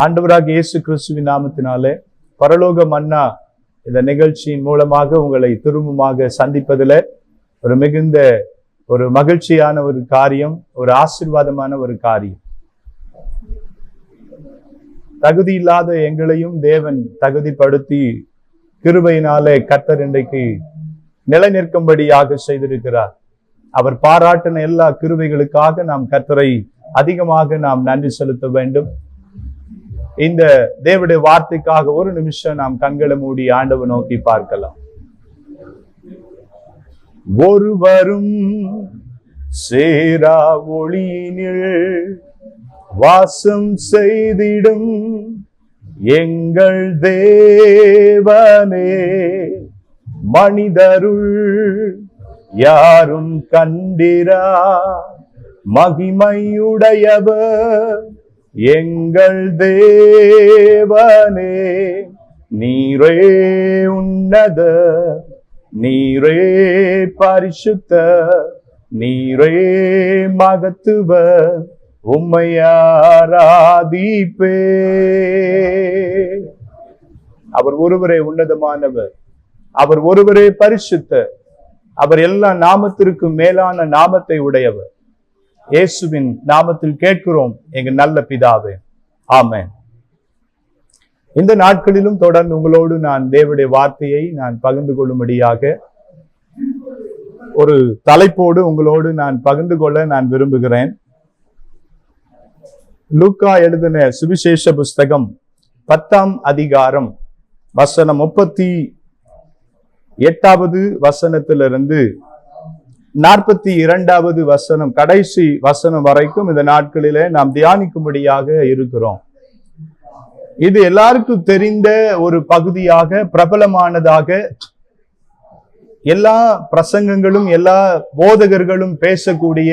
ஆண்டவராகிய இயேசு கிறிஸ்துவின் நாமத்தினாலே பரலோக மன்னா இந்த நிகழ்ச்சியின் மூலமாக உங்களை திரும்பமாக சந்திப்பதில் மிகுந்த ஒரு மகிழ்ச்சியான ஒரு காரியம், ஒரு ஆசீர்வாதமான ஒரு காரியம். தகுதி இல்லாத எங்களையும் தேவன் தகுதிப்படுத்தி கிருபையினாலே கர்த்தர் இன்றைக்கு நிலைநிற்கும்படியாக செய்திருக்கிறார். அவர் பாராட்டின எல்லா கிருபைகளுக்காக நாம் கர்த்தரை அதிகமாக நாம் நன்றி செலுத்த வேண்டும். இந்த தேவனுடைய வார்த்தைக்காக ஒரு நிமிஷம் நாம் கண்களை மூடி ஆண்டவர் நோக்கி பார்க்கலாம். ஒருவரும் சேரா ஒளியினில் வாசம் செய்திடும் எங்கள் தேவனே, மனிதருள் யாரும் கண்டிரா மகிமையுடையவர் எங்கள் தேவனே. நீரே உன்னத, நீரே பரிசுத்த, நீரே மகத்துவ, உம்மை ஆராதிப்பே. அவர் ஒருவரே உன்னதமானவர், அவர் ஒருவரே பரிசுத்த, அவர் எல்லா நாமத்திற்கும் மேலான நாமத்தை உடையவர். இயேசுவின் நாமத்தில் கேட்கிறோம் எங்கள் நல்ல பிதாவே, ஆமென். இந்த நாட்களிலும் தொடர்ந்து உங்களோடு நான் தேவனுடைய வார்த்தையை நான் பகிர்ந்து கொள்ளும்படியாக ஒரு தலைப்போடு உங்களோடு நான் பகிர்ந்து கொள்ள நான் விரும்புகிறேன். லூக்கா எழுதின சுவிசேஷ புஸ்தகம் 10ஆம் அதிகாரம் வசனம் 38வது வசனத்திலிருந்து 42வது வசனம் கடைசி வசனம் வரைக்கும் இந்த நாட்களிலே நாம் தியானிக்கும்படியாக இருக்கிறோம். இது எல்லாருக்கும் தெரிந்த ஒரு பகுதியாக, பிரபலமானதாக, எல்லா பிரசங்கங்களும் எல்லா போதகர்களும் பேசக்கூடிய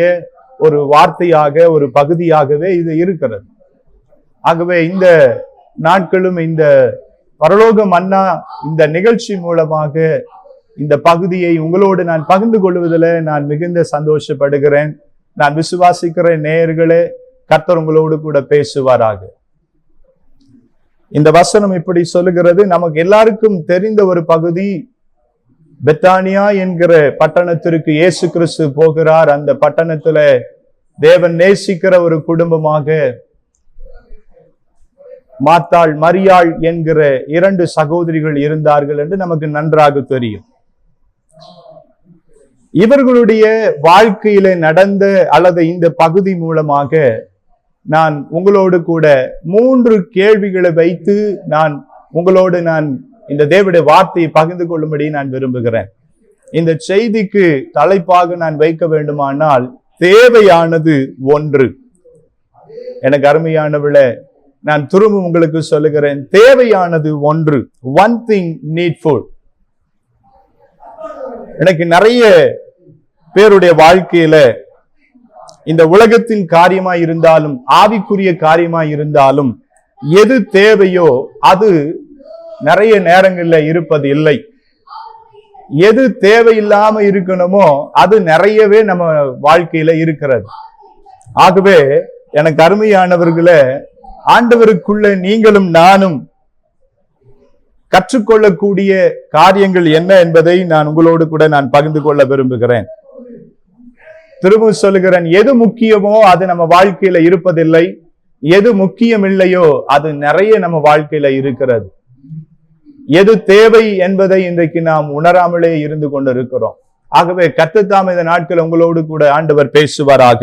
ஒரு வார்த்தையாக, ஒரு பகுதியாகவே இது இருக்கிறது. ஆகவே இந்த நாட்களும் இந்த பரலோக மன்னா இந்த நிகழ்ச்சி மூலமாக இந்த பகுதியை உங்களோடு நான் பகிர்ந்து கொள்வதில் நான் மிகுந்த சந்தோஷப்படுகிறேன். நான் விசுவாசிக்கிறேன் நேயர்களே, கர்த்தர் உங்களோடு கூட பேசுவாராக. இந்த வசனம் இப்படி சொல்லுகிறது. நமக்கு எல்லாருக்கும் தெரிந்த ஒரு பகுதி. பெத்தானியா என்கிற பட்டணத்திற்கு இயேசு கிறிஸ்து போகிறார். அந்த பட்டணத்துல தேவன் நேசிக்கிற ஒரு குடும்பமாக மாத்தாள், மரியாள் என்கிற 2 சகோதரிகள் இருந்தார்கள் என்று நமக்கு நன்றாக தெரியும். இவர்களுடைய வாழ்க்கையில நடந்த அல்லது இந்த பகுதி மூலமாக நான் உங்களோடு கூட 3 கேள்விகளை வைத்து நான் உங்களோடு இந்த தேவனுடைய வார்த்தையை பகிர்ந்து கொள்ளும்படி நான் விரும்புகிறேன். இந்த செய்திக்கு தலைப்பாக நான் வைக்க வேண்டுமானால் தேவையானது ஒன்று. எனக்கு அருமையானவளே, நான் திரும்ப உங்களுக்கு சொல்லுகிறேன், தேவையானது ஒன்று. One thing needful. எனக்கு நிறைய பேருடைய வாழ்க்கையில இந்த உலகத்தின் காரியமா இருந்தாலும் ஆவிக்குரிய காரியமா இருந்தாலும் எது தேவையோ அது நிறைய நேரங்கள்ல இருப்பது இல்லை. எது தேவையில்லாம இருக்கணுமோ அது நிறையவே நம்ம வாழ்க்கையில இருக்கிறது. ஆகவே எனக்கு அருமையானவர்களே, ஆண்டவருக்குள்ள நீங்களும் நானும் கற்றுக்கொள்ளக்கூடிய காரியங்கள் என்ன என்பதை நான் உங்களோடு கூட நான் பகிர்ந்து கொள்ள விரும்புகிறேன். திரும்ப சொல்லுகிறேன், எது முக்கியமோ அது நம்ம வாழ்க்கையில இருப்பதில்லை. எது முக்கியம் இல்லையோ அது நிறைய நம்ம வாழ்க்கையில இருக்கிறது. எது தேவை என்பதை இன்றைக்கு நாம் உணராமலே இருந்து கொண்டிருக்கிறோம். ஆகவே கர்த்தர் இந்த நாட்கள் உங்களோடு கூட ஆண்டவர் பேசுவாராக.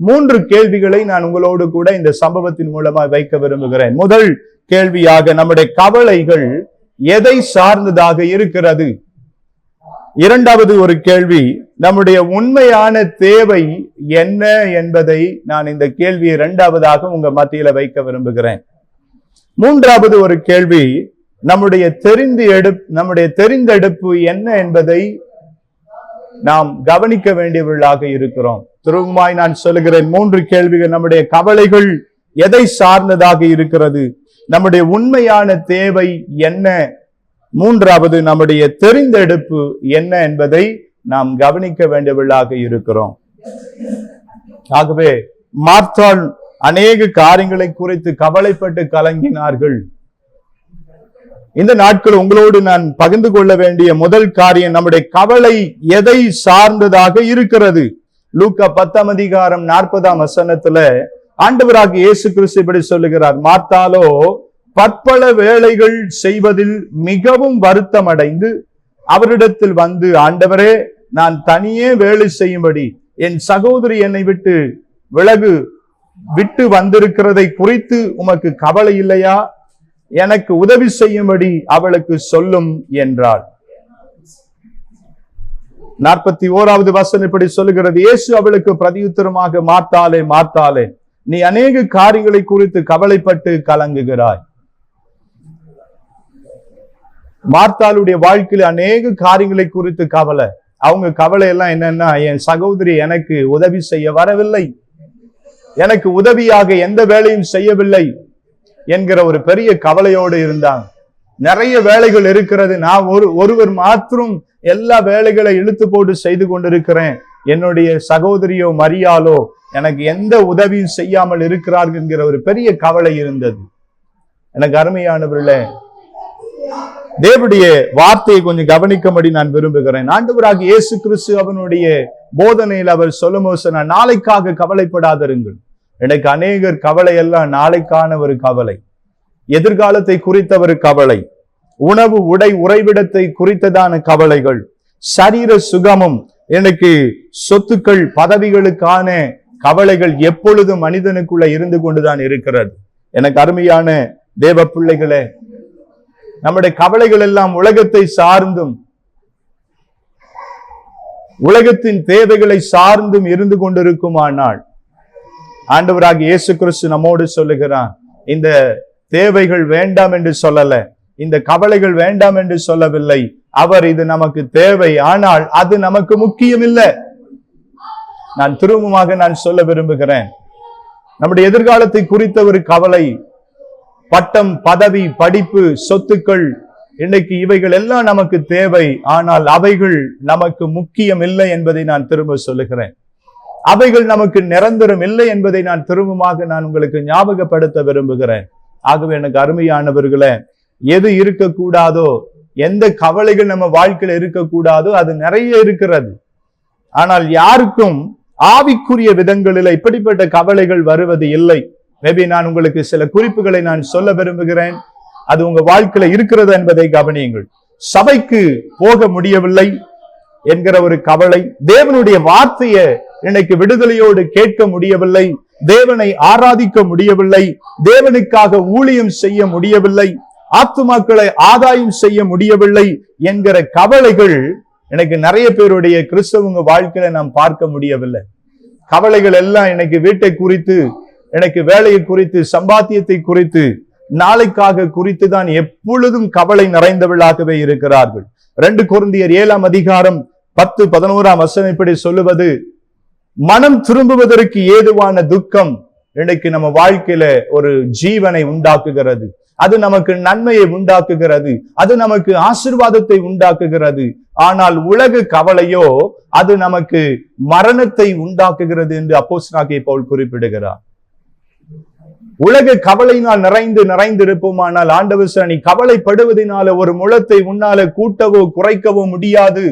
3 கேள்விகளை நான் உங்களோடு கூட இந்த சம்பவத்தின் மூலமா வைக்க விரும்புகிறேன். முதல் கேள்வியாக, நம்முடைய கவலைகள் எதை சார்ந்ததாக இருக்கிறது? இரண்டாவது ஒரு கேள்வி, நம்முடைய உண்மையான தேவை என்ன என்பதை நான் இந்த கேள்வியை 2வதாக உங்க மத்தியில வைக்க விரும்புகிறேன். மூன்றாவது ஒரு கேள்வி, நம்முடைய தெரிந்தெடுப்பு என்ன என்பதை நாம் கவனிக்க வேண்டியவர்களாக இருக்கிறோம். திரும்பமாய் நான் சொல்லுகிறேன், 3 கேள்விகள். நம்முடைய கவலைகள் எதை சார்ந்ததாக இருக்கிறது? நம்முடைய உண்மையான தேவை என்ன? மூன்றாவது, நம்முடைய தெரிந்தெடுப்பு என்ன என்பதை நாம் கவனிக்க வேண்டியவர்களாக இருக்கிறோம். ஆகவே மார்த்தாள் அநேக காரியங்களை குறித்து கவலைப்பட்டு கலங்கினார்கள். இந்த நாட்கள் உங்களோடு நான் பகிர்ந்து கொள்ள வேண்டிய முதல் காரியம், நம்முடைய கவலை எதை சார்ந்ததாக இருக்கிறது? லூக்கா 10:40 ஆண்டவராக இயேசு கிறிஸ்து இப்படி சொல்லுகிறார், மார்த்தாளோ பற்பல வேலைகள் செய்வதில் மிகவும் வருத்தம் அடைந்து அவரிடத்தில் வந்து, ஆண்டவரே, நான் தனியே வேலை செய்யும்படி என் சகோதரி என்னை விட்டு வந்திருக்கிறதை குறித்து உமக்கு கவலை இல்லையா? எனக்கு உதவி செய்யும்படி அவளுக்கு சொல்லும் என்றாள். 41வது வசனம் இப்படி சொல்லுகிறது, இயேசு அவளுக்கு பிரதியுத்தரமாக, மார்த்தாளே, மார்த்தாளே, நீ அநேக காரியங்களை குறித்து கவலைப்பட்டு கலங்குகிறாய். மார்த்தாளுடைய வாழ்க்கையில் அநேக காரியங்களை குறித்து கவலை. அவங்க கவலை எல்லாம் என்னன்னா, என் சகோதரி எனக்கு உதவி செய்ய வரவில்லை, எனக்கு உதவியாக எந்த வேலையும் செய்யவில்லை என்கிற ஒரு பெரிய கவலையோடு இருந்தாங்க. நிறைய வேலைகள் இருக்கிறது, நான் ஒருவர் மாத்திரம் எல்லா வேலைகளை இழுத்து போட்டு செய்து கொண்டிருக்கிறேன், என்னுடைய சகோதரியோ மரியாளோ எனக்கு எந்த உதவியும் செய்யாமல் இருக்கிறார்கள் என்கிற ஒரு பெரிய கவலை இருந்தது. எனக்கு அருமையானவர்களே, தேவனுடைய வார்த்தையை கொஞ்சம் கவனிக்கும்படி நான் விரும்புகிறேன். ஆண்டவராகிய இயேசு கிறிஸ்து அவனுடைய போதனையில் அவர் சொல்லும்போது, நாளைக்காக கவலைப்படாதிருங்கள். எனக்கு அநேகர் கவலை எல்லாம் நாளைக்கான ஒரு கவலை, எதிர்காலத்தை குறித்த ஒரு கவலை, உணவு உடை உறைவிடத்தை குறித்ததான கவலைகள், சரீர சுகமும் எனக்கு சொத்துக்கள் பதவிகளுக்கான கவலைகள் எப்பொழுதும் மனிதனுக்குள்ள இருந்து கொண்டுதான் இருக்கிறது. எனக்கு அருமையான தேவ பிள்ளைகளே, நம்முடைய கவலைகள் எல்லாம் உலகத்தை சார்ந்தும் உலகத்தின் தேவைகளை சார்ந்தும் இருந்து கொண்டிருக்குமானால், ஆண்டவராகிய இயேசு கிறிஸ்து நம்மோடு சொல்லுகிறான், இந்த தேவைகள் வேண்டாம் என்று சொல்லல, இந்த கவலைகள் வேண்டாம் என்று சொல்லவில்லை. அவர் இது நமக்கு தேவை, ஆனால் அது நமக்கு முக்கியம் இல்லை. நான் திரும்பமாக நான் சொல்ல விரும்புகிறேன், நம்முடைய எதிர்காலத்தை குறித்த ஒரு கவலை, பட்டம், பதவி, படிப்பு, சொத்துக்கள், இன்னைக்கு இவைகள் எல்லாம் நமக்கு தேவை, ஆனால் அவைகள் நமக்கு முக்கியம் இல்லை என்பதை நான் திரும்ப சொல்லுகிறேன். அவைகள் நமக்கு நிரந்தரம் இல்லை என்பதை நான் திரும்பமாக நான் உங்களுக்கு ஞாபகப்படுத்த விரும்புகிறேன். ஆகவே எனக்கு அருமையானவர்களே, எது இருக்கக்கூடாதோ, எந்த கவலைகள் நம்ம வாழ்க்கையில இருக்கக்கூடாதோ அது நிறைய இருக்கிறது. ஆனால் யாருக்கும் ஆவிக்குரிய விதங்களில் இப்படிப்பட்ட கவலைகள் வருவது இல்லை. மேபி நான் உங்களுக்கு சில குறிப்புகளை நான் சொல்ல விரும்புகிறேன், அது உங்க வாழ்க்கையில இருக்கிறது என்பதை கவனியுங்கள். சபைக்கு போக முடியவில்லை என்கிற ஒரு கவலை, தேவனுடைய வார்த்தையை இன்னைக்கு விடுதலையோடு கேட்க முடியவில்லை, தேவனை ஆராதிக்க முடியவில்லை, தேவனுக்காக ஊழியம் செய்ய முடியவில்லை, ஆத்துமாக்களை ஆதாயம் செய்ய முடியவில்லை என்கிற கவலைகள் எனக்கு நிறைய பேருடைய கிறிஸ்தவங்க வாழ்க்கையில நாம் பார்க்க முடியவில்லை. கவலைகள் எல்லாம் இன்னைக்கு வீட்டை குறித்து, எனக்கு வேலையை குறித்து, சம்பாத்தியத்தை குறித்து, நாளைக்காக குறித்து தான் எப்பொழுதும் கவலை நிறைந்தவர்களாகவே இருக்கிறார்கள். 2 கொரிந்தியர் 7:10-11 இப்படி சொல்லுவது, மனம் திரும்புவதற்கு ஏதுவான துக்கம் இன்னைக்கு நம்ம வாழ்க்கையில ஒரு ஜீவனை உண்டாக்குகிறது, அது நமக்கு நன்மையை உண்டாக்குகிறது, அது நமக்கு ஆசீர்வாதத்தை உண்டாக்குகிறது. ஆனால் உலக கவலையோ அது நமக்கு மரணத்தை உண்டாக்குகிறது என்று அப்போஸ்தலனாகிய பவுல் குறிப்பிடுகிறார். உலக கவலையினால் நிறைந்து இருப்போமானால், ஆண்டவர் நீ கவலைப்படுவதனால ஒரு முழத்தை உன்னால கூட்டவோ குறைக்கவோ முடியாது.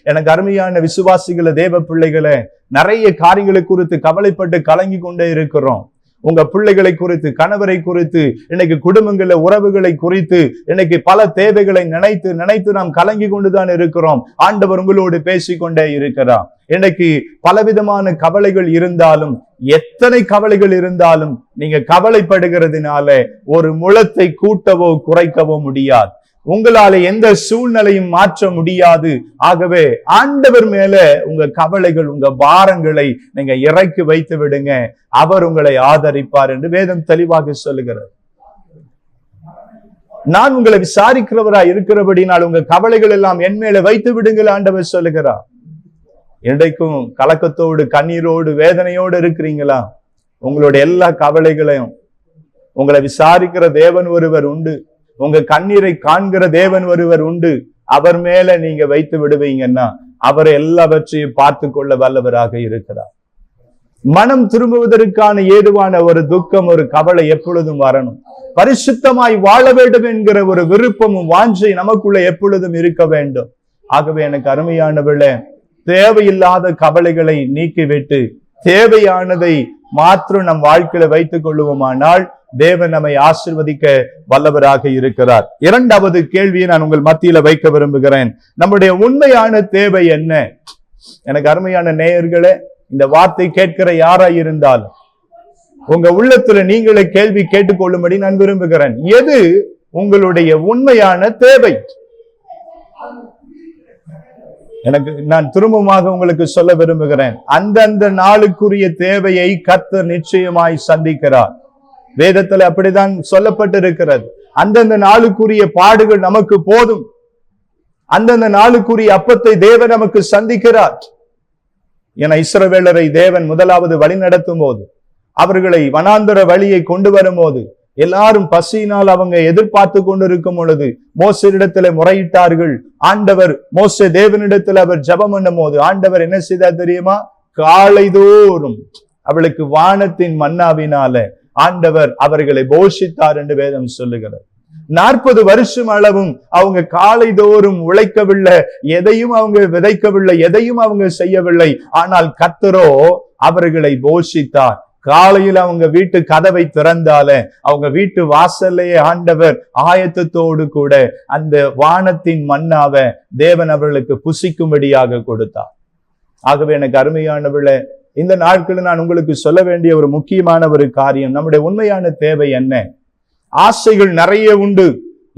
எனக்கு அருமையான விசுவாசிகளை, தேவ பிள்ளைகளை, நிறைய காரியங்களை குறித்து கவலைப்பட்டு கலங்கி கொண்டே இருக்கிறோம். உங்க பிள்ளைகளை குறித்து, கணவரை குறித்து, இன்னைக்கு குடும்பங்கள உறவுகளை குறித்து, இன்னைக்கு பல தேவைகளை நினைத்து நாம் கலங்கி கொண்டுதான் இருக்கிறோம். ஆண்டவர் உங்களோடு பேசிக்கொண்டே இருக்கிறார். இன்னைக்கு பலவிதமான கவலைகள் இருந்தாலும், எத்தனை கவலைகள் இருந்தாலும், நீங்க கவலைப்படுகிறதுனால ஒரு முழத்தை கூட்டவோ குறைக்கவோ முடியாது. உங்களால எந்த சூழ்நிலையும் மாற்ற முடியாது. ஆகவே ஆண்டவர் மேல உங்க கவலைகள், உங்க பாரங்களை நீங்க இறக்கி வைத்து விடுங்க, அவர் உங்களை ஆதரிப்பார் என்று வேதம் தெளிவாக சொல்லுகிறது. நான் உங்களை விசாரிக்கிறவராய் இருக்கிறபடினால் உங்க கவலைகள் எல்லாம் என் மேல வைத்து விடுங்கள் ஆண்டவர் சொல்லுகிறார். இன்றைக்கும் கலக்கத்தோடு, கண்ணீரோடு, வேதனையோடு இருக்கிறீங்களா? உங்களுடைய எல்லா கவலைகளையும் உங்களை விசாரிக்கிற தேவன் ஒருவர் உண்டு, உங்க கண்ணீரை காண்கிற தேவன் ஒருவர் உண்டு. அவர் மேல நீங்க வைத்து விடுவீங்கன்னா அவர் எல்லாவற்றையும் பார்த்து கொள்ள வல்லவராக இருக்கிறார். மனம் திரும்புவதற்கான ஏதுவான ஒரு துக்கம், ஒரு கவலை எப்பொழுதும் வரணும். பரிசுத்தமாய் வாழ வேண்டும் என்கிற ஒரு விருப்பமும் வாஞ்சை நமக்குள்ள எப்பொழுதும் இருக்க வேண்டும். ஆகவே எனக்கு அருமையானவர்களே, தேவையில்லாத கவலைகளை நீக்கிவிட்டு தேவையானதை மாத்திரம் நம் வாழ்க்கையில வைத்துக் கொள்ளுவோமானால் தேவன் நம்மை ஆசீர்வதிக்க வல்லவராக இருக்கிறார். இரண்டாவது கேள்வியை நான் உங்கள் மத்தியில வைக்க விரும்புகிறேன். நம்முடைய உண்மையான தேவை என்ன? எனக்கு அருமையான நேயர்களே, இந்த வார்த்தை கேட்கிற யாராய் இருந்தாலும் உங்க உள்ளத்துல நீங்களே கேள்வி கேட்டுக்கொள்ளும்படி நான் விரும்புகிறேன். எது உங்களுடைய உண்மையான தேவை? நான் திரும்பமாக உங்களுக்கு சொல்ல விரும்புகிறேன், அந்தந்த நாளுக்குரிய தேவையை கர்த்தர் நிச்சயமாய் சந்திக்கிறார். வேதத்துல அப்படிதான் சொல்லப்பட்டிருக்கிறது. அந்தந்த நாளுக்குரிய பாடுகள் நமக்கு போதும். அந்தந்த நாளுக்குரிய அப்பத்தை தேவன் நமக்கு சந்திக்கிறார். என இஸ்ரவேலரை தேவன் முதலாவது வழி நடத்தும் போது, அவர்களை வனாந்தர வழியை கொண்டு வரும் போது, எல்லாரும் பசியினால் அவங்க எதிர்பார்த்து கொண்டிருக்கும் பொழுது மோசேயிடத்துல முறையிட்டார்கள். ஆண்டவர் மோசே தேவனிடத்துல அவர் ஜெபம் பண்ணும் போது ஆண்டவர் என்ன செய்தார் தெரியுமா? காலைதோறும் அவளுக்கு வானத்தின் மன்னாவினால ஆண்டவர் அவர்களை போஷித்தார் என்று வேதம் சொல்லுகிறது. 40 வருஷம் அளவும் அவங்க காலைதோறும் உழைக்கவில்லை, எதையும் அவங்க விதைக்கவில்லை, எதையும் அவங்க செய்யவில்லை. ஆனால் கர்த்தரோ அவர்களை போஷித்தார். காலையில் அவங்க வீட்டு கதவை திறந்தால அவங்க வீட்டு வாசல்லையே ஆண்டவர் ஆயத்தத்தோடு கூட அந்த வானத்தின் மன்னாவை தேவன் அவர்களுக்கு புசிக்கும்படியாக கொடுத்தார். ஆகவே எனக்கு அருமையானவர்களே, இந்த நாட்களில் நான் உங்களுக்கு சொல்ல வேண்டிய ஒரு முக்கியமான ஒரு காரியம், நம்முடைய உண்மையான தேவை என்ன? ஆசைகள் நிறைய உண்டு.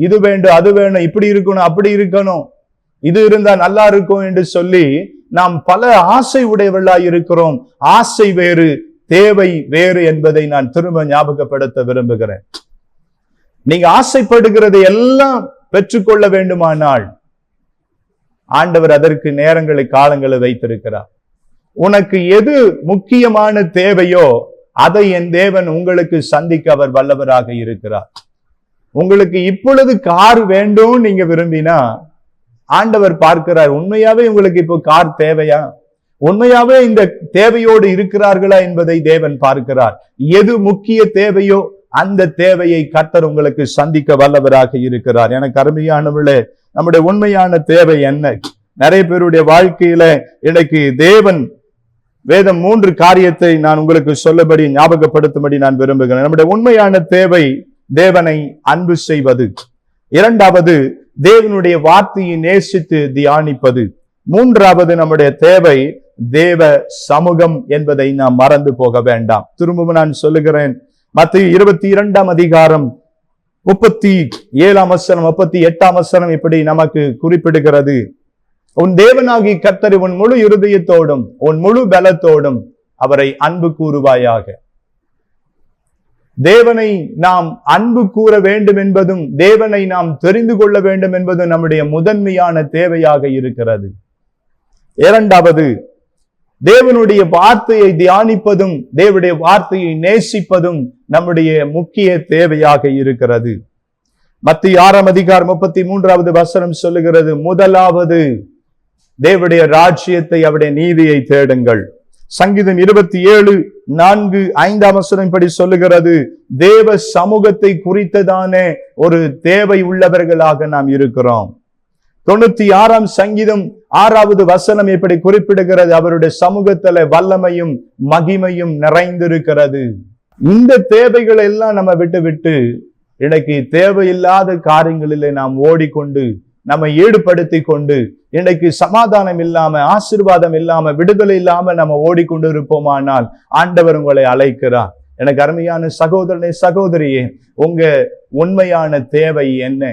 இது வேண்டும், அது வேணும், இப்படி இருக்கணும், அப்படி இருக்கணும், இது இருந்தா நல்லா இருக்கும் என்று சொல்லி நாம் பல ஆசை உடையவர்களாய் இருக்கிறோம். ஆசை வேறு, தேவை வேறு என்பதை நான் திரும்ப ஞாபகப்படுத்த விரும்புகிறேன். நீங்க ஆசைப்படுகிறதை எல்லாம் பெற்றுக்கொள்ள வேண்டுமானால் ஆண்டவர் அதற்கு நேரங்களை காலங்களை வைத்திருக்கிறார். உனக்கு எது முக்கியமான தேவையோ அதை என் தேவன் உங்களுக்கு சந்திக்க அவர் வல்லவராக இருக்கிறார். உங்களுக்கு இப்பொழுது கார் வேண்டும் நீங்க விரும்பினா ஆண்டவர் பார்க்கிறார், உண்மையாவே உங்களுக்கு இப்போ கார் தேவையா? உண்மையாவே இந்த தேவையோடு இருக்கிறார்களா என்பதை தேவன் பார்க்கிறார். எது முக்கிய தேவையோ அந்த தேவையை கர்த்தர் உங்களுக்கு சந்திக்க வல்லவராக இருக்கிறார். எனக்கு அருமையானவர்களே, நம்முடைய உண்மையான தேவை என்ன? நிறைய பேருடைய வாழ்க்கையில இன்னைக்கு தேவன் வேதம் 3 காரியத்தை நான் உங்களுக்கு சொல்லபடி ஞாபகப்படுத்தும்படி நான் விரும்புகிறேன். நம்முடைய உண்மையான தேவை தேவனை அன்பு செய்வது. இரண்டாவது, தேவனுடைய வார்த்தையை நேசித்து தியானிப்பது. மூன்றாவது, நம்முடைய தேவை தேவ சமூகம் என்பதை நாம் மறந்து போக வேண்டாம். திரும்பவும் நான் சொல்லுகிறேன், மத்தேயு 22 அதிகாரம் 37 வசனம் 38 வசனம் இப்படி நமக்கு குறிப்பிடுகிறது. உன் தேவனாகி கர்த்தரை உன் முழு இருதயத்தோடும் உன் முழு பலத்தோடும் அவரை அன்பு கூறுவாயாக. தேவனை நாம் அன்பு கூற வேண்டும் என்பதும் தேவனை நாம் தெரிந்து கொள்ள வேண்டும் என்பதும் நம்முடைய முதன்மையான தேவையாக இருக்கிறது. இரண்டாவது, தேவனுடைய வார்த்தையை தியானிப்பதும் தேவனுடைய வார்த்தையை நேசிப்பதும் நம்முடைய முக்கிய தேவையாக இருக்கிறது. மத்தேயு 6 அதிகாரம் 33 வசனம் சொல்லுகிறது, முதலாவது தேவனுடைய ராஜ்யத்தை அவருடைய நீதியை தேடுங்கள். சங்கீதம் 27:4-5 வசனம் இப்படி சொல்லுகிறது, தேவ சமூகத்தை குறித்ததான ஒரு தேவை உள்ளவர்களாக நாம் இருக்கிறோம். 96 சங்கீதம் 6 வசனம் இப்படி குறிப்பிடுகிறது, அவருடைய சமூகத்துல வல்லமையும் மகிமையும் நிறைந்திருக்கிறது. இந்த தேவைகளை எல்லாம் நம்ம விட்டு இன்னைக்கு தேவையில்லாத காரியங்களிலே நாம் ஓடிக்கொண்டு நம்மை ஈடுபடுத்தி கொண்டு இன்னைக்கு சமாதானம் இல்லாம, ஆசீர்வாதம் இல்லாம, விடுதலை இல்லாம நம்ம ஓடிக்கொண்டு இருப்போமானால் ஆண்டவர் உங்களை அழைக்கிறார். எனக்கு அருமையான சகோதரனே, சகோதரியே, உங்க உண்மையான தேவை என்ன?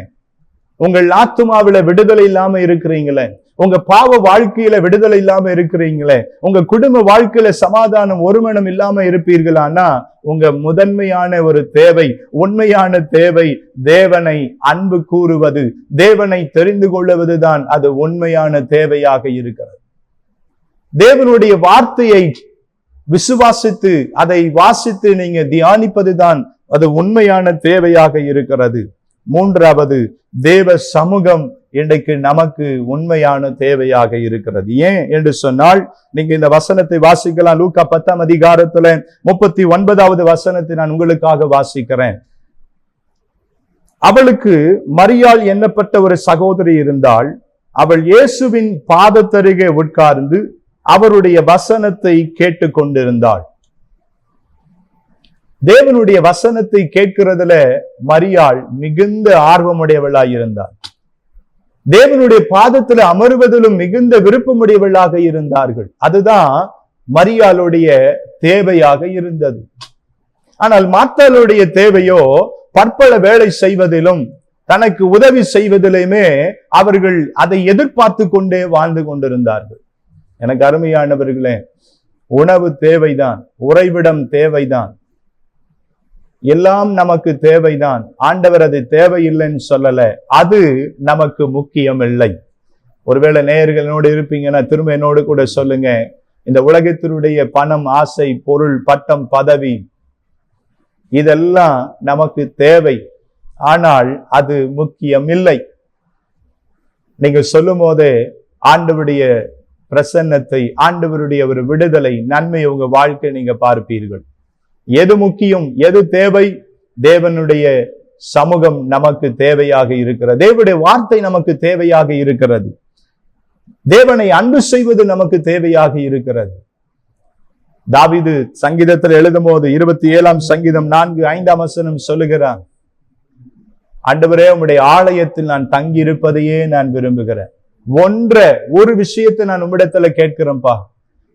உங்கள் ஆத்துமாவில விடுதலை இல்லாம இருக்கிறீங்களே, உங்க பாவ வாழ்க்கையில விடுதலை இல்லாம இருக்கிறீங்களே, உங்க குடும்ப வாழ்க்கையில சமாதானம் ஒருமனம் இல்லாம இருப்பீர்களானா உங்க முதன்மையான ஒரு தேவை, உண்மையான தேவை தேவனை அன்பு கூறுவது, தேவனை தெரிந்து கொள்வதுதான் அது உண்மையான தேவையாக இருக்கிறது. தேவனுடைய வார்த்தையை விசுவாசித்து அதை வாசித்து நீங்க தியானிப்பதுதான் அது உண்மையான தேவையாக இருக்கிறது. மூன்றாவது, தேவ சமூகம் இன்றைக்கு நமக்கு உண்மையான தேவையாக இருக்கிறது. ஏன் என்று சொன்னால், நீங்க இந்த வசனத்தை வாசிக்கலாம். லூக்கா 10ஆம் அதிகாரத்துல 39வது வசனத்தை நான் உங்களுக்காக வாசிக்கிறேன். அவளுக்கு மரியாள் எண்ணப்பட்ட ஒரு சகோதரி இருந்தாள். அவள் இயேசுவின் பாதத்தருகே உட்கார்ந்து அவருடைய வசனத்தை கேட்டுக் கொண்டிருந்தாள். தேவனுடைய வசனத்தை கேட்கிறதுல மரியாள் மிகுந்த ஆர்வமுடையவளாய் இருந்தாள். தேவனுடைய பாதத்தில் அமர்வதிலும் மிகுந்த விருப்பமுடையவளாக இருந்தார்கள். அதுதான் மரியாளுடைய தேவையாக இருந்தது. ஆனால் மார்த்தாளுடைய தேவையோ பற்பல வேலை செய்வதிலும் தனக்கு உதவி செய்வதிலுமே அவர்கள் அதை எதிர்பார்த்து கொண்டே வாழ்ந்து கொண்டிருந்தார்கள். எனக்கு அருமையானவர்களே, உணவு தேவைதான், உறைவிடம் தேவைதான், எல்லாம் நமக்கு தேவைதான். ஆண்டவர் அது தேவையில்லைன்னு சொல்லல, அது நமக்கு முக்கியம் இல்லை. ஒருவேளை நேயர்கள் என்னோடு இருப்பீங்கன்னா திரும்ப என்னோடு கூட சொல்லுங்க, இந்த உலகத்தினுடைய பணம், ஆசை, பொருள், பட்டம், பதவி இதெல்லாம் நமக்கு தேவை, ஆனால் அது முக்கியம் இல்லை. நீங்க சொல்லும் போதே ஆண்டவருடைய பிரசன்னத்தை, ஆண்டவருடைய ஒரு விடுதலை, நன்மை உங்க வாழ்க்கை நீங்க பார்ப்பீர்கள். எது முக்கியம், எது தேவை? தேவனுடைய சமூகம் நமக்கு தேவையாக இருக்கிறது. தேவனுடைய வார்த்தை நமக்கு தேவையாக இருக்கிறது. தேவனை அன்பு செய்வது நமக்கு தேவையாக இருக்கிறது. தாவீது சங்கீதத்தில் எழுதும் போது 27ஆம் சங்கீதம் 4:5 வசனம் சொல்லுகிறான், ஆண்டவரே, உம்முடைய ஆலயத்தில் நான் தங்கி இருப்பதையே நான் விரும்புகிறேன். ஒரு விஷயத்தை நான் உம்மிடத்துல கேட்கிறேன்ப்பா,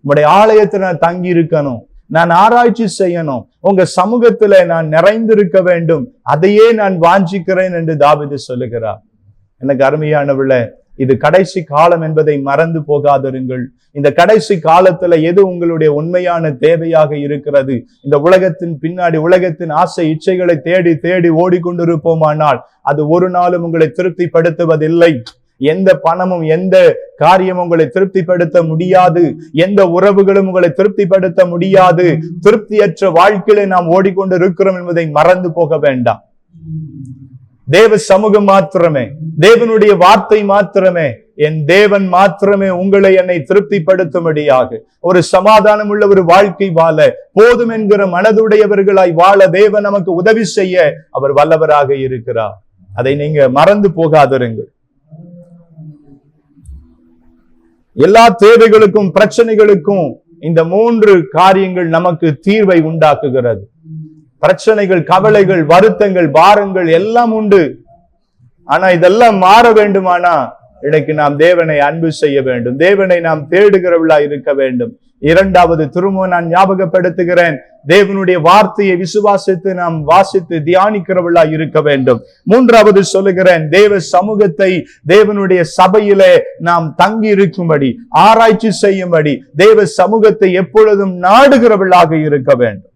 உம்முடைய ஆலயத்தில் நான் தங்கி இருக்கணும், நான் ஆராய்ச்சி செய்யணும், உங்க சமூகத்துல நான் நிறைந்திருக்க வேண்டும், அதையே நான் வாஞ்சிக்கிறேன் என்று தாவீது சொல்லுகிறார். எனக்கு அருமையானவர்களே, இது கடைசி காலம் என்பதை மறந்து போகாதிருங்கள். இந்த கடைசி காலத்துல எது உங்களுடைய உண்மையான தேவையாக இருக்கிறது? இந்த உலகத்தின் பின்னாடி, உலகத்தின் ஆசை இச்சைகளை தேடி தேடி ஓடிக்கொண்டிருப்போமானால் அது ஒரு நாளும் உங்களை திருப்திப்படுத்துவதில்லை. எந்த பணமும் எந்த காரியமும் உங்களை திருப்திப்படுத்த முடியாது. எந்த உறவுகளும் உங்களை திருப்திப்படுத்த முடியாது. திருப்தியற்ற வாழ்க்கையில நாம் ஓடிக்கொண்டு இருக்கிறோம் என்பதை மறந்து போக வேண்டாம். தேவ சமூகம் மாத்திரமே, தேவனுடைய வார்த்தை மாத்திரமே, என் தேவன் மாத்திரமே உங்களை என்னை திருப்திப்படுத்தும்படியாக ஒரு சமாதானம் உள்ள ஒரு வாழ்க்கை வாழ, போதும் என்கிற மனதுடையவர்களாய் வாழ தேவன் நமக்கு உதவி செய்ய அவர் வல்லவராக இருக்கிறார். அதை நீங்க மறந்து போகாதிருங்கள். எல்லா தேவைகளுக்கும் பிரச்சனைகளுக்கும் இந்த 3 காரியங்கள் நமக்கு தீர்வை உண்டாக்குகிறது. பிரச்சனைகள், கவலைகள், வருத்தங்கள், பாரங்கள் எல்லாம் உண்டு. ஆனா இதெல்லாம் மாற வேண்டுமானா இன்னைக்கு நாம் தேவனை அன்பு செய்ய வேண்டும். தேவனை நாம் தேடுகிறவர்களா இருக்க வேண்டும். இரண்டாவது, திரும்ப நான் ஞாபகப்படுத்துகிறேன், தேவனுடைய வார்த்தையை விசுவாசித்து நாம் வாசித்து தியானிக்கிறவர்களா இருக்க வேண்டும். மூன்றாவது சொல்லுகிறேன், தேவ சமூகத்தை, தேவனுடைய சபையிலே நாம் தங்கி இருக்கும்படி, ஆராய்ச்சி செய்யும்படி, தேவ சமூகத்தை எப்பொழுதும் நாடுகிறவர்களாக இருக்க வேண்டும்.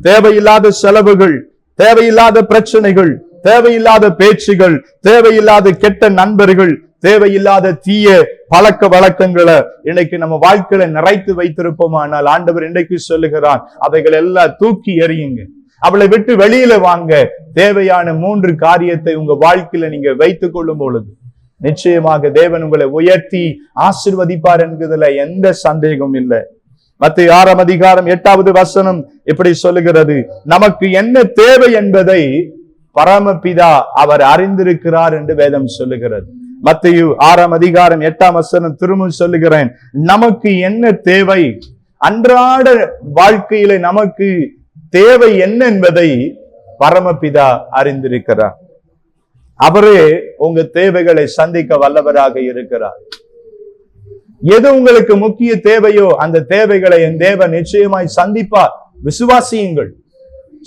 தேவையில்லாத செலவுகள், தேவையில்லாத பிரச்சனைகள், தேவையில்லாத பேச்சுகள், தேவையில்லாத கெட்ட நண்பர்கள், தேவையில்லாத தீய பழக்க வழக்கங்களை இன்னைக்கு நம்ம வாழ்க்கையில நிறைத்து வைத்திருப்போமானால் ஆண்டவர் இன்றைக்கு சொல்லுகிறார், அவைகள் எல்லாம் தூக்கி எறியுங்க, அவளை விட்டு வெளியில வாங்க. தேவையான 3 காரியத்தை உங்க வாழ்க்கையில நீங்க வைத்துக் கொள்ளும் பொழுது நிச்சயமாக தேவன் உங்களை உயர்த்தி ஆசீர்வதிப்பார் என்கிறதுல எந்த சந்தேகமும் இல்லை. மத்தேயு 6ஆம் அதிகாரம் 8வது வசனம் இப்படி சொல்லுகிறது, நமக்கு என்ன தேவை என்பதை பரமபிதா அவர் அறிந்திருக்கிறார் என்று வேதம் சொல்லுகிறது. மத்தேயு 6ஆம் அதிகாரம் 8ஆம் வசனம் திரும்ப சொல்லுகிறேன், நமக்கு என்ன தேவை, அன்றாட வாழ்க்கையில நமக்கு தேவை என்ன என்பதை பரமபிதா அறிந்திருக்கிறார். அவரே உங்க தேவைகளை சந்திக்க வல்லவராக இருக்கிறார். எது உங்களுக்கு முக்கிய தேவையோ அந்த தேவைகளை என் தேவன் நிச்சயமாய் சந்திப்பார். விசுவாசியுங்கள்,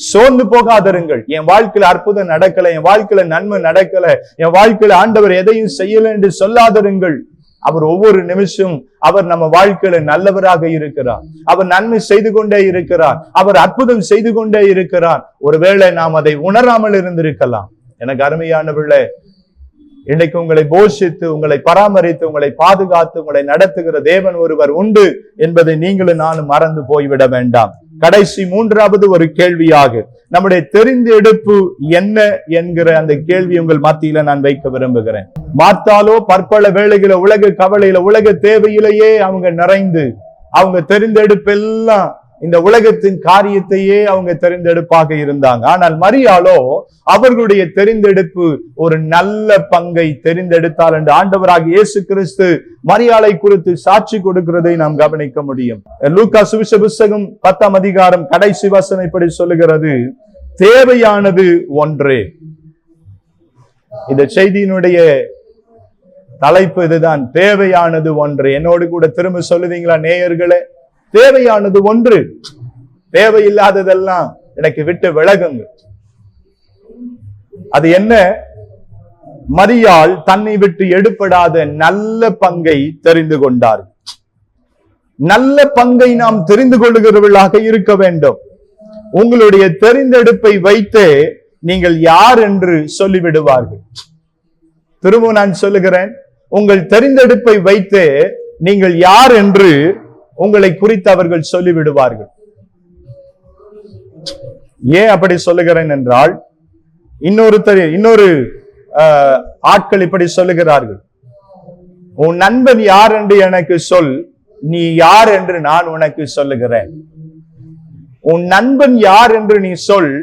சோர்ந்து போகாதிருங்கள். என் வாழ்க்கையில அற்புதம் நடக்கல, என் வாழ்க்கையில நன்மை நடக்கல, என் வாழ்க்கையில ஆண்டவர் எதையும் செய்யல என்று சொல்லாதிருங்கள். அவர் ஒவ்வொரு நிமிஷம் அவர் நம்ம வாழ்க்கையில நல்லவராக இருக்கிறார். அவர் நன்மை செய்து கொண்டே இருக்கிறார். அவர் அற்புதம் செய்து கொண்டே இருக்கிறார். ஒருவேளை நாம் அதை உணராமல் இருந்திருக்கலாம். எனக்கு அருமையானவர்களே, இன்னைக்கு உங்களை போஷித்து, உங்களை பராமரித்து, உங்களை பாதுகாத்து, உங்களை நடத்துகிற தேவன் ஒருவர் உண்டு என்பதை நீங்களும் நானும் மறந்து போய்விட வேண்டாம். கடைசி 3வது ஒரு கேள்வியாக நம்முடைய தெரிந்தெடுப்பு என்ன என்கிற அந்த கேள்வி உங்கள் மத்தியில நான் வைக்க விரும்புகிறேன். மார்த்தாலோ பற்பல வேளையில உலக கவலையில, உலக தேவையிலேயே அவங்க நிறைந்து, அவங்க தெரிந்தெடுப்பெல்லாம் இந்த உலகத்தின் காரியத்தையே அவங்க தெரிந்தெடுப்பாக இருந்தாங்க. ஆனால் மரியாளோ அவர்களுடைய தெரிந்தெடுப்பு ஒரு நல்ல பங்கை தெரிந்தெடுத்தால் என்று ஆண்டவராகிய இயேசு கிறிஸ்து மரியாளை குறித்து சாட்சி கொடுக்கிறதை நாம் கவனிக்க முடியும். லூக்கா சுவிசேஷ புத்தகம் 10ஆம் அதிகாரம் கடைசி வசனம் இப்படி சொல்லுகிறது, தேவையானது ஒன்றே. இந்த செய்தியினுடைய தலைப்பு இதுதான், தேவையானது ஒன்று. என்னோடு கூட திரும்ப சொல்லுவீங்களா நேயர்களே? தேவையானது ஒன்று. தேவையில்லாததெல்லாம் எனக்கு விட்டு விலகுங்க. அது என்ன? மரியாள் தன்னை விட்டு எடுபடாத நல்ல பங்கை தெரிந்து கொண்டார். நல்ல பங்கை நாம் தெரிந்து கொள்ளுகிறவர்களாக இருக்க வேண்டும். உங்களுடைய தெரிந்தெடுப்பை வைத்தே நீங்கள் யார் என்று சொல்லிவிடுவார்கள். திரும்ப நான் சொல்லுகிறேன், உங்கள் தெரிந்தெடுப்பை வைத்தே நீங்கள் யார் என்று உங்களை குறித்து அவர்கள் சொல்லிவிடுவார்கள். ஏன் அப்படி சொல்லுகிறேன் என்றால், இன்னொரு ஆட்கள் இப்படி சொல்லுகிறார்கள், உன் நண்பன் யார் என்று எனக்கு சொல், நீ யார் என்று நான் உனக்கு சொல்லுகிறேன். உன் நண்பன் யார் என்று நீ சொல்,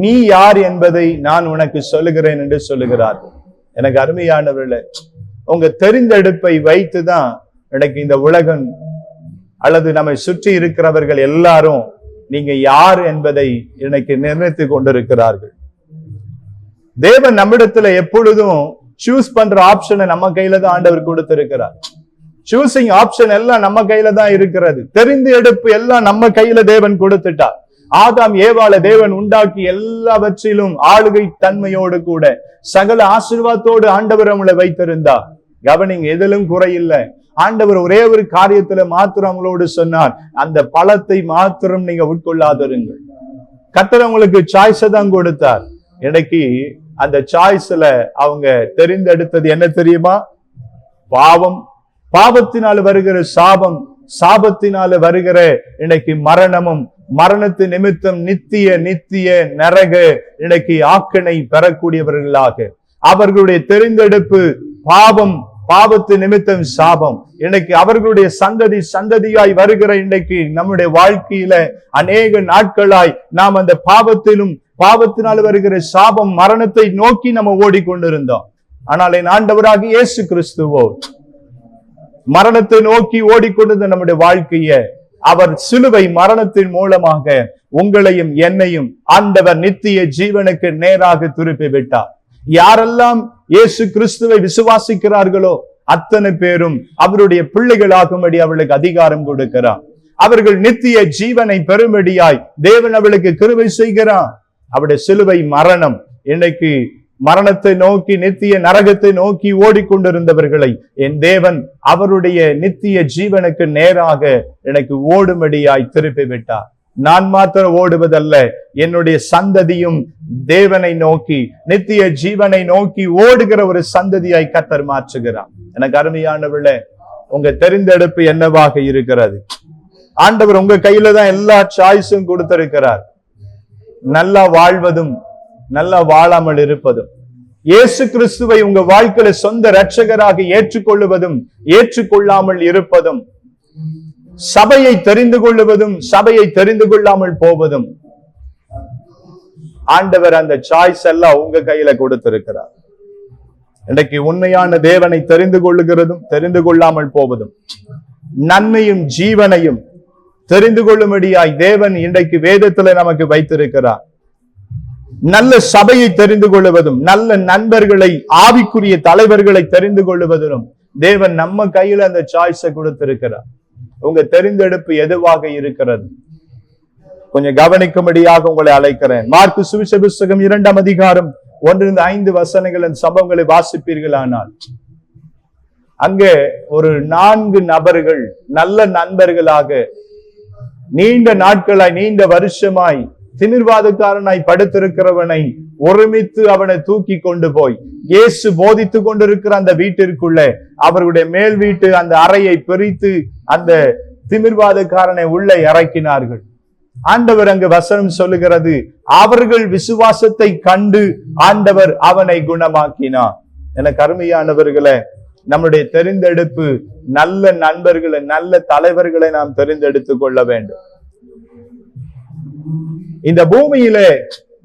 நீ யார் என்பதை நான் உனக்கு சொல்லுகிறேன் என்று சொல்லுகிறார்கள். எனக்கு அருமையானவர்களே, உங்க தெரிந்தெடுப்பை வைத்துதான் எனக்கு இந்த உலகம் அல்லது நம்மை சுற்றி இருக்கிறவர்கள் எல்லாரும் நீங்க யார் என்பதை இன்னைக்கு நிர்ணயித்துக் கொண்டிருக்கிறார்கள். தேவன் நம்மிடத்துல எப்பொழுதும் சூஸ் பண்ற ஆப்ஷனை நம்ம கையில தான் ஆண்டவர் கொடுத்திருக்கிறார். சூசிங் ஆப்ஷன் எல்லாம் நம்ம கையில தான் இருக்கிறது. தெரிந்து எடுப்பு எல்லாம் நம்ம கையில தேவன் கொடுத்துட்டார். ஆதாம் ஏவாளை தேவன் உண்டாக்கி எல்லாவற்றிலும் ஆளுகை தன்மையோடு கூட சகல ஆசீர்வாதத்தோடு ஆண்டவர் அவங்களை வைத்திருந்தார். கவனிங்க, எதிலும் குறையில்லை. ஆண்டவர் ஒரே ஒரு காரியத்துல மாத்திரம் அவங்களோடு சொன்னார், அந்த பழத்தை மாத்திரம் நீங்க உட்கொள்ளாதிருங்கள். கர்த்தர் உங்களுக்கு சாய்ஸை தான் கொடுத்தார். இன்னைக்கு அந்த சாய்ஸ்ல அவங்க தெரிந்தெடுத்தது என்ன தெரியுமா? பாவம். பாவத்தினால வருகிற சாபம், சாபத்தினால வருகிற இன்னைக்கு மரணமும், மரணத்து நிமித்தம் நித்திய நரக இன்னைக்கு ஆக்கினை பெறக்கூடியவர்களாக அவர்களுடைய தெரிந்தெடுப்பு பாவம், பாவத்து நிமித்தம் சாபம். இன்னைக்கு அவர்களுடைய சந்ததியாய் வருகிற இன்னைக்கு நம்முடைய வாழ்க்கையில அநேக நாட்களாய் நாம் அந்த பாவத்தினால் வருகிற சாபம், மரணத்தை நோக்கி நம்ம ஓடிக்கொண்டிருந்தோம். ஆனால் என் ஆண்டவராகிய இயேசு கிறிஸ்துவோ மரணத்தை நோக்கி ஓடிக்கொண்டிருந்த நம்முடைய வாழ்க்கைய அவர் சிலுவை மரணத்தின் மூலமாக உங்களையும் என்னையும் ஆண்டவர் நித்திய ஜீவனுக்கு நேராக திருப்பி விட்டார். யாரெல்லாம் இயேசு கிறிஸ்துவை விசுவாசிக்கிறார்களோ அத்தனை பேரும் அவருடைய பிள்ளைகளாகும்படி அவளுக்கு அதிகாரம் கொடுக்கிறார். அவர்கள் நித்திய ஜீவனை பெறும்படியாய் தேவன் அவளுக்கு கிருபை செய்கிறார். அவருடைய சிலுவை மரணம் இன்னைக்கு மரணத்தை நோக்கி நித்திய நரகத்தை நோக்கி ஓடிக்கொண்டிருந்தவர்களை என் தேவன் அவருடைய நித்திய ஜீவனுக்கு நேராக எனக்கு ஓடும்படியாய் திருப்பி விட்டார். நான் மாத்திரம் ஓடுவதல்ல, என்னுடைய சந்ததியும் தேவனை நோக்கி நித்திய ஜீவனை நோக்கி ஓடுகிற ஒரு சந்ததியாய் கர்த்தர் மாற்றுகிறார். எனக்கு அருமையானவர்களே, உங்க தெரிந்தெடுப்பு என்னவாக இருக்கிறது? ஆண்டவர் உங்க கையில தான் எல்லா சாய்ஸும் கொடுத்திருக்கிறார். நல்லா வாழ்வதும் நல்லா வாழாமல் இருப்பதும், இயேசு கிறிஸ்துவை உங்க வாழ்க்கையில சொந்த இரட்சகராக ஏற்றுக்கொள்ளுவதும் ஏற்றுக்கொள்ளாமல் இருப்பதும், சபையை தெரிந்து கொள்ளுவதும் சபையை தெரிந்து கொள்ளாமல் போவதும், ஆண்டவர் அந்த சாய்ஸ் எல்லாம் உங்க கையில கொடுத்திருக்கிறார். இன்றைக்கு உண்மையான தேவனை தெரிந்து கொள்ளுகிறதும் தெரிந்து கொள்ளாமல் போவதும், நன்மையும் ஜீவனையும் தெரிந்து கொள்ளும்படியாய் தேவன் இன்றைக்கு வேதத்துல நமக்கு வைத்திருக்கிறார். நல்ல சபையை தெரிந்து கொள்வதும், நல்ல நண்பர்களை, ஆவிக்குரிய தலைவர்களை தெரிந்து கொள்வதும் தேவன் நம்ம கையில அந்த சாய்ஸை கொடுத்திருக்கிறார். உங்க தெரிந்தெடுப்பு எதுவாக இருக்கிறது? கொஞ்சம் கவனிக்கும்படியாக உங்களை அழைக்கிறேன். மார்க்கு சுவிசேஷ புத்தகம் 2ஆம் அதிகாரம் 1-5 வசனங்களின் சம்பவங்களை வாசிப்பீர்களானால், அங்கே ஒரு 4 நபர்கள் நல்ல நண்பர்களாக நீண்ட நாட்களாய் நீண்ட வருஷமாய் திமிர்வாதக்காரனாய் படுத்திருக்கிறவனை ஒருமித்து அவனை தூக்கி கொண்டு போய் இயேசு போதித்து கொண்டிருக்கிற அந்த வீட்டிற்குள்ள அவர்களுடைய மேல் வீட்டு அந்த அறையை பிரித்து அந்த திமிர்வாதக்காரனை உள்ளே இறக்கினார்கள். ஆண்டவர் அங்கு வசனம் சொல்லுகிறது, அவர்கள் விசுவாசத்தை கண்டு ஆண்டவர் அவனை குணமாக்கினார். என கருமையானவர்களே, நம்முடைய தெரிந்தெடுப்பு நல்ல நண்பர்களை, நல்ல தலைவர்களை நாம் தெரிந்தெடுத்துக் கொள்ள வேண்டும். இந்த பூமியிலே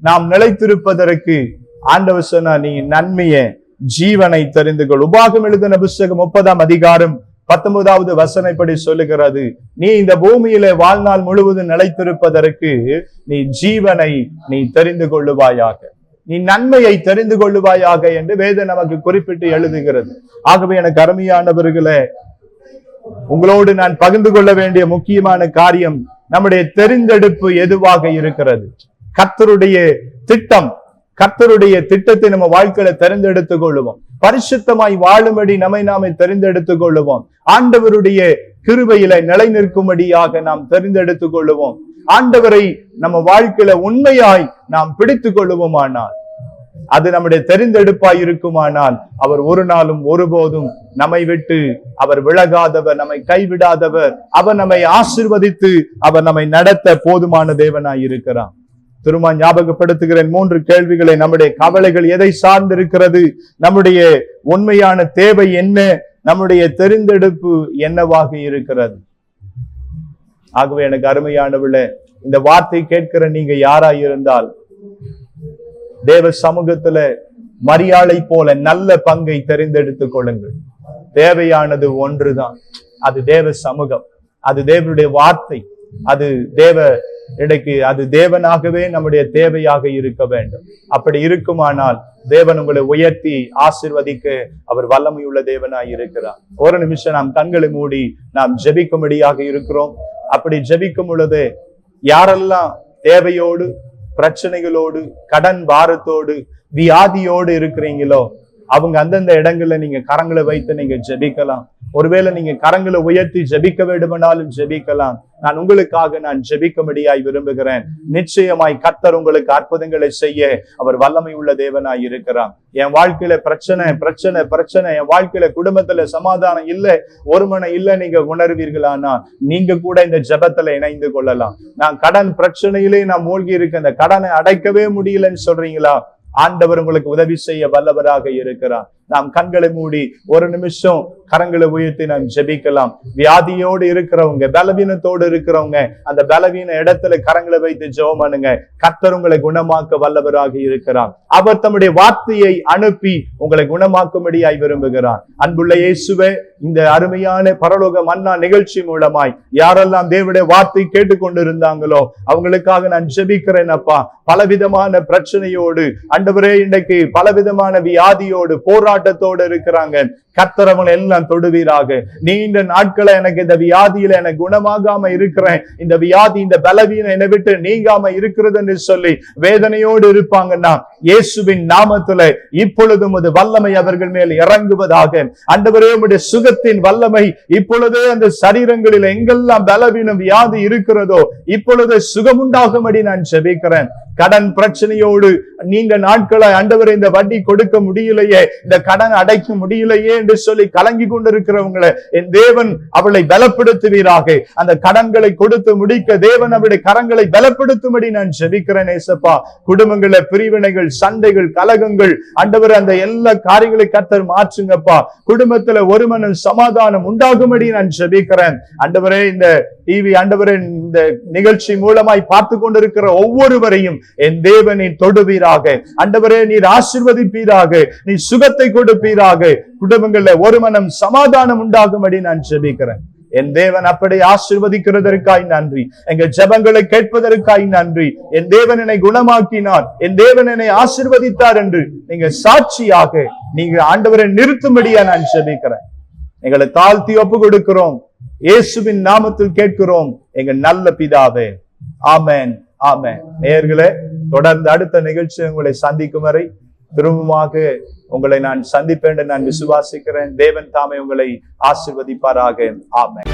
நாம் நிலைத்திருப்பதற்கு ஆண்டவர் சொன்னார், நீ நன்மைய ஜீவனை தெரிந்து கொள். உபாகம் எழுதின புத்தகம் 30ஆம் அதிகாரம் 19வது வசனப்படி சொல்லுகிறது, நீ இந்த பூமியில வாழ்நாள் முழுவதும் நிலைத்திருப்பதற்கு நீ ஜீவனை நீ தெரிந்து கொள்ளுவாயாக, நீ நன்மையை தெரிந்து கொள்ளுவாயாக என்று வேதம் நமக்கு குறிப்பிட்டு எழுதுகிறது. ஆகவே எனக்கு அருமையானவர்களே, உங்களோடு நான் பகிர்ந்து கொள்ள வேண்டிய முக்கியமான காரியம், நம்முடைய தெரிந்தெடுப்பு எதுவாக இருக்கிறது? கர்த்தருடைய திட்டம், கர்த்தருடைய திட்டத்தை நம்ம வாழ்க்கையில தெரிந்தெடுத்துக் கொள்ளுவோம். பரிசுத்தமாய் வாழும்படி நம்மை நாமே தெரிந்தெடுத்துக் கொள்ளுவோம். ஆண்டவருடைய கிருபையில நிலை நிற்கும்படியாக நாம் தெரிந்தெடுத்துக் கொள்ளுவோம். ஆண்டவரை நம்ம வாழ்க்கையில உண்மையாய் நாம் பிடித்துக் கொள்ளுவோமானால், அது நம்முடைய தெரிந்தெடுப்பாய் இருக்குமானால், அவர் ஒரு நாளும் ஒருபோதும் நம்மை விட்டு அவர் விலகாதவர், நம்மை கைவிடாதவர். அவர் நம்மை ஆசீர்வதித்து அவர் நம்மை நடத்த போதுமான தேவனாய் இருக்கிறார். திரும்ப ஞாபகப்படுத்துகிறேன் 3 கேள்விகளை. நம்முடைய கவலைகள் எதை சார்ந்திருக்கிறது? நம்முடைய உண்மையான தேவை என்ன? நம்முடைய தெரிந்தெடுப்பு என்னவாக இருக்கிறது? ஆகவே எனக்கு அருமையானவர்களே, இந்த வார்த்தை கேட்கிற நீங்க யாராய் இருந்தால், தேவ சமூகத்துல மரியாளை போல நல்ல பங்கை தெரிந்தெடுத்துக் கொள்ளுங்கள். தேவையானது ஒன்றுதான், அது தேவ சமூகம், அது தேவனுடைய வார்த்தை, அது அது தேவனாகவே நம்முடைய தேவையாக இருக்க வேண்டும். அப்படி இருக்குமானால் தேவன் உங்களை உயர்த்தி ஆசீர்வதிக்க அவர் வல்லமையுள்ள தேவனாய் இருக்கிறார். ஒரு நிமிஷம் நாம் கண்களை மூடி நாம் ஜெபிக்கும்படியாக இருக்கிறோம். அப்படி ஜெபிக்கும் பொழுது யாரெல்லாம் தேவையோடு, பிரச்சனைகளோடு, கடன் பாரத்தோடு, வியாதியோடு இருக்கிறீங்களோ, அவங்க அந்தந்த இடங்கள்ல நீங்க கரங்களை வைத்து நீங்க ஜெபிக்கலாம். ஒருவேளை நீங்க கரங்களை உயர்த்தி ஜெபிக்க வேண்டுமானாலும் ஜெபிக்கலாம். நான் உங்களுக்காக நான் ஜெபிக்கும்படியாய் விரும்புகிறேன். நிச்சயமாய் கர்த்தர் உங்களுக்கு அற்புதங்களை செய்ய அவர் வல்லமை உள்ள தேவனாய் இருக்கிறார். என் வாழ்க்கையில பிரச்சனை பிரச்சனை பிரச்சனை, என் வாழ்க்கையில குடும்பத்துல சமாதானம் இல்ல, ஒருமனை இல்ல, நீங்க உணர்வீர்களானா நீங்க கூட இந்த ஜெபத்துல இணைந்து கொள்ளலாம். நான் கடன் பிரச்சனையிலே நான் மூழ்கி இருக்க, இந்த கடனை அடைக்கவே முடியலன்னு சொல்றீங்களா? ஆண்டவர் உங்களுக்கு உதவி செய்ய வல்லவராக இருக்கிறார். நாம் கண்களை மூடி ஒரு நிமிஷம் கரங்களை உயர்த்தி நாம் ஜெபிக்கலாம். வியாதியோடு இருக்கிறவங்க, பலவீனத்தோடு இருக்கிறவங்க, அந்த பலவீன இடத்துல கரங்களை வைத்து ஜெபம் பண்ணுங்க. கர்த்தர் உங்களை குணமாக்க வல்லவராக இருக்கிறார். அவர் தம்முடைய வார்த்தையை அனுப்பி உங்களை குணமாக்கும்படியாய் விரும்புகிறார். அன்புள்ள இயேசுவே, இந்த அருமையான பரலோக மன்னா நிகழ்ச்சி மூலமாய் யாரெல்லாம் தேவனுடைய வார்த்தை கேட்டுக்கொண்டிருந்தாங்களோ அவங்களுக்காக நான் ஜெபிக்கிறேன் அப்பா. பலவிதமான பிரச்சனையோடு ஆண்டவரே, இன்றைக்கு பலவிதமான வியாதியோடு போராட்டத்தோடு இருக்கிறாங்க. கர்த்தர் அவங்களை எல்லாம் தொடுவீராக. நீண்ட நாட்களை எனக்கு இந்த வியாதியில எனக்கு குணமாகாம இருக்கிறேன், இந்த வியாதி இந்த பலவீனம் என்னை விட்டு நீங்காம இருக்கிறது என்று சொல்லி வேதனையோடு இருப்பாங்கன்னா, இயேசுவின் நாமத்துல இப்பொழுதும் அது வல்லமை அவர்கள் மேல் இறங்குவதாக. ஆண்டவரே, உம்முடைய சுகத்தின் வல்லமை இப்பொழுதே அந்த சரீரங்களில் எங்கெல்லாம் பலவீனம் வியாதி இருக்கிறதோ இப்பொழுது சுகமுண்டாகும்படி நான் ஜெபிக்கிறேன். கடன் பிரச்சனையோடு நீண்ட நாட்களை ஆண்டவரே, இந்த வட்டி கொடுக்க முடியலையே, இந்த கடன் அடைக்க முடியலையே என்று சொல்லி கலங்கி கொண்டிருக்கிறவங்களை என் தேவன் அவளை பலப்படுத்துவீராக. அந்த கடன்களை கொடுத்து முடிக்க தேவன் அவருடைய கரங்களை பலப்படுத்தும்படி நான் ஜெபிக்கிறேன் ஏசப்பா. குடும்பங்கள பிரிவினைகள், சண்டைகள், கலகங்கள் ஆண்டவரே, அந்த எல்லா காரியங்களை கர்த்தர் மாற்றுங்கப்பா. குடும்பத்துல ஒரு மன சமாதானம் உண்டாகும்படி நான் ஜெபிக்கிறேன் ஆண்டவரே. இந்த டிவி ஆண்டவரே, இந்த நிகழ்ச்சி மூலமாய் பார்த்து கொண்டிருக்கிற ஒவ்வொருவரையும் என் தேவனை தொடுவீராக. ஆண்டவரே, நீர் ஆசீர்வதிப்பீராக, நீ சுகத்தை கொடுப்பீராக. குடும்பங்கள்ல ஒரு மனம் சமாதானம் உண்டாகும்படி நான் ஜெபிக்கிறேன். என் தேவன் அப்படி ஆசீர்வதிக்கிறதற்காய் நன்றி. எங்க ஜெபங்களை கேட்பதற்காய் நன்றி. என் தேவன் என்னை குணமாக்கினார், என் தேவன் என்னை ஆசீர்வதித்தார் என்று நீங்க சாட்சியாக நீங்க ஆண்டவரை நிறுத்தும்படியா நான் ஜெபிக்கிறேன். எங்களை தாழ்த்தி ஒப்பு கொடுக்கிறோம். இயேசுவின் நாமத்தில் கேட்கிறோம் எங்க நல்ல பிதாவே. ஆமென், ஆமென். நேயர்களே, தொடர்ந்து அடுத்த நிகழ்ச்சி உங்களை சந்திக்கும் வரை திரும்பமாக உங்களை நான் சந்திப்பேன் என்று நான் விசுவாசிக்கிறேன். தேவன் தாமே உங்களை ஆசீர்வதிப்பாராக. ஆமென்.